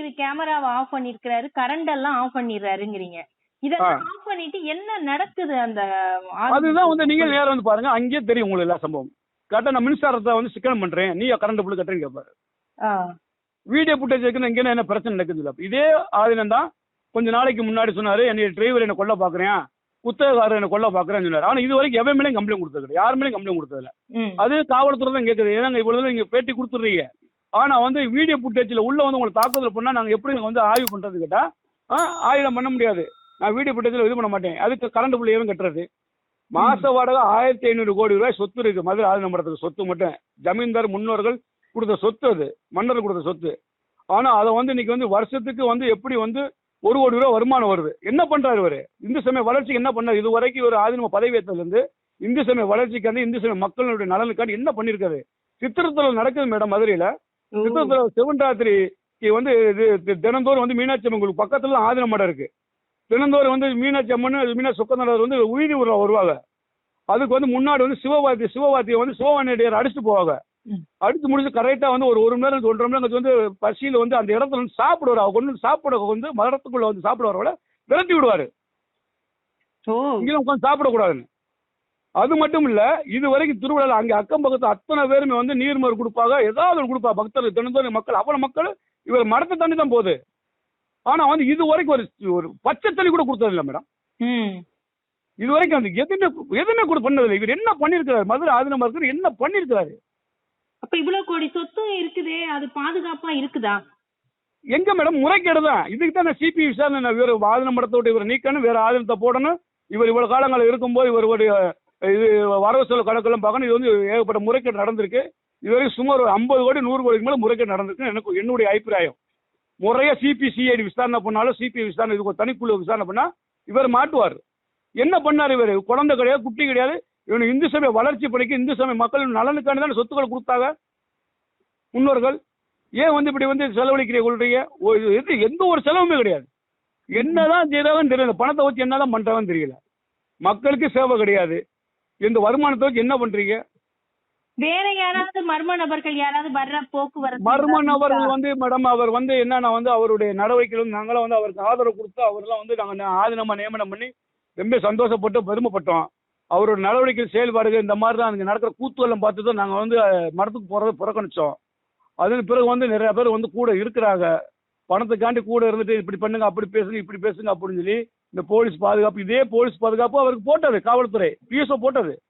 CCTV கேமராவை of பண்ணிருக்காரு, current எல்லாம் ஆஃப் பண்ணிடுறாருங்கிறீங்க. இதெல்லாம் ஆஃப் பண்ணிட்டு என்ன நடக்குது அந்த அதுதான் வந்து நீங்க நேரம் வந்து பாருங்க, அங்கேயே தெரியும் உங்களுக்கு எல்லா சம்பவம். கரெக்டா நான் மின்சாரத்தை வந்து சிக்கனம் பண்றேன், நீ கரண்ட் பில் கட்டுறேன்னு கேட்பாரு. வீடியோ புட்டேஜ் வைக்கணும், இங்கே என்ன பிரச்சனை நடக்குது. இதே ஆதினம் தான் கொஞ்ச நாளைக்கு முன்னாடி சொன்னாரு, என்னுடைய டிரைவர் என்ன கொல்ல பாக்குறேன், குத்தகக்காரர் என்ன கொல்ல பாக்குறேன்னு சொன்னாரு. ஆனா இது வரைக்கும் எவன் மேலேயும் கம்ப்ளைண்ட் கொடுத்தது, யார் மேலேயும் கம்ப்ளைண்ட் கொடுத்ததில்ல. அது காவல்துறை தான் கேட்குது, ஏன்னா இவ்வளவு நீங்க பேட்டி கொடுத்துடுறீங்க, ஆனா வந்து வீடியோ புட்டேஜ்ல உள்ள வந்து உங்களை தாக்குதல் பண்ணா நாங்க எப்படி வந்து ஆய்வு பண்றது கேட்டா, ஆயுதம் பண்ண முடியாது, நான் வீடியோ புட்டேஜ்ல இது பண்ண மாட்டேன். அதுக்கு கரண்ட் பில் ஏன் கட்டுறது? மாச வாடகை 1500 கோடி ரூபாய் சொத்து இருக்கு மதுரை ஆதினமடத்துக்கு. சொத்து மட்டும் ஜமீன்தார் முன்னோர்கள் கொடுத்த சொத்து, அது மன்னர் கொடுத்த சொத்து. ஆனா அதை வந்து இன்னைக்கு வந்து வருஷத்துக்கு வந்து எப்படி வந்து 1 கோடி ரூபாய் வருமானம் வருது. என்ன பண்றாரு இவரு? இந்து சமய வளர்ச்சிக்கு என்ன பண்ணாரு? இது வரைக்கும் ஒரு ஆதினம பதவியேற்றதுல இருந்து இந்து சமய வளர்ச்சிக்காண்டி இந்து சமய மக்களுடைய நலனுக்காண்டி என்ன பண்ணிருக்காரு? சித்திரத்துல நடக்குது மேடம் மதுரையில. சித்திரத்துல சிவன்ராத்திரிக்கு வந்து தினந்தோறும் வந்து மீனாட்சி அம்மன் பக்கத்துல ஆதினம் மடம் இருக்கு. தினந்தோறும் வந்து மீனாட்சி அம்மன் மீனாட்சி சொக்கநாதர் வந்து உயிரி ஊர்ல வருவாங்க. அதுக்கு வந்து முன்னாடி வந்து சிவவாத்தியை வந்து சிவவாணியடியார் அடிச்சுட்டு போவாங்க. அடுத்து முடிஞ்சு கரெக்டா வந்து ஒரு மணி நேரம் 1.5 மணி நேரம் வந்து பசியில வந்து அந்த இடத்துல வந்து சாப்பிடுவாரு. அவங்க கொண்டு சாப்பிட வந்து மரத்துக்குள்ள வந்து சாப்பிடுவாரோட விரட்டி விடுவாரு, இங்கே உட்காந்து சாப்பிடக்கூடாதுன்னு. அது மட்டும் இல்ல, இது வரைக்கும் திருவிழா அங்கே அக்கம் பக்கத்து அத்தனை பேருமே வந்து நீர்மறு கொடுப்பாங்க, ஏதாவது ஒரு கொடுப்பா பக்தர்கள் தினந்தோறும் மக்கள். அவ்வளவு மக்கள் இவர் மரத்தை தண்ணி தான் போகுது. ஆனா வந்து இது வரைக்கும் ஒரு பச்சை தண்ணி கூட கொடுத்தது இல்லை மேடம். இது வரைக்கும் வந்து எதுவுமே கூட பண்ணதில்லை. இவர் என்ன பண்ணிருக்கிறாரு? மதுரை ஆதினமா இருக்கு என்ன பண்ணிருக்கிறாரு? அப்ப இவ்வளவு கோடி சொத்தும் இருக்குதே, அது பாதுகாப்பா இருக்குதா? எங்க மேடம் முறைகேடு தான். இதுக்கு தான் சிபி விசாரணை, வேற ஆதினம் மடத்தோட இவர் நீக்கணும், வேற ஆதினத்தை போடணும். இவர் இவ்வளவு காலங்கள் இருக்கும்போது இவருடைய இது வரவு செலவு கணக்கெல்லாம் பார்க்கணும். இது வந்து ஏகப்பட்ட முறைகேடு நடந்திருக்கு. இதுவரைக்கும் சுமார் 50 கோடி 100 கோடிக்கு மேல முறைகேடு நடந்திருக்கு என்னுடைய அபிப்பிராயம். முறையா சிபிசிஐடி விசாரணை பண்ணாலும், சிபி விசாரணை இதுக்கு ஒரு தனிக்குழு விசாரணை பண்ணா இவர் மாட்டுவார். என்ன பண்ணாரு இவர்? குழந்தை கிடையாது, குட்டி கிடையாது. இவனு இந்து சமய வளர்ச்சி பணிக்கு இந்து சமய மக்களின் நலனுக்கான தான் சொத்துக்களை கொடுத்தாங்க முன்னோர்கள். ஏன் வந்து இப்படி வந்து செலவழிக்கிறீங்க? எந்த ஒரு செலவுமே கிடையாது. என்னதான் செய்யறாங்கன்னு தெரியல, பணத்தை வச்சு என்னதான் பண்றாங்கன்னு தெரியல. மக்களுக்கு சேவை கிடையாது. இந்த வருமானத்தை வச்சு என்ன பண்றீங்க? வேற யாராவது மர்ம நபர்கள் யாராவது வர்ற போக்குவரத்து மர்ம நபர்கள் வந்து மேடம் அவர் வந்து என்னன்னா வந்து அவருடைய நடவடிக்கைகள் நாங்களாம் வந்து அவருக்கு ஆதரவு கொடுத்து அவரெல்லாம் வந்து நாங்கள் ஆதினமா நியமனம் பண்ணி ரொம்ப சந்தோஷப்பட்டு பெருமைப்பட்டோம். அவரோட நடவடிக்கை செயல்பாடுகள் இந்த மாதிரி தான் அங்கே நடக்கிற கூத்துவெல்லாம் பார்த்து தான் நாங்கள் வந்து மரத்துக்கு போகிறத புறக்கணிச்சோம். அதன் பிறகு வந்து நிறைய பேர் வந்து கூட இருக்கிறாங்க, பணத்துக்காண்டி கூட இருந்துட்டு இப்படி பண்ணுங்க அப்படி பேசுங்க அப்படின்னு சொல்லி இந்த போலீஸ் பாதுகாப்பு, இதே போலீஸ் பாதுகாப்பு அவருக்கு போட்டது காவல்துறை பிஎஸ்ஓ போட்டது.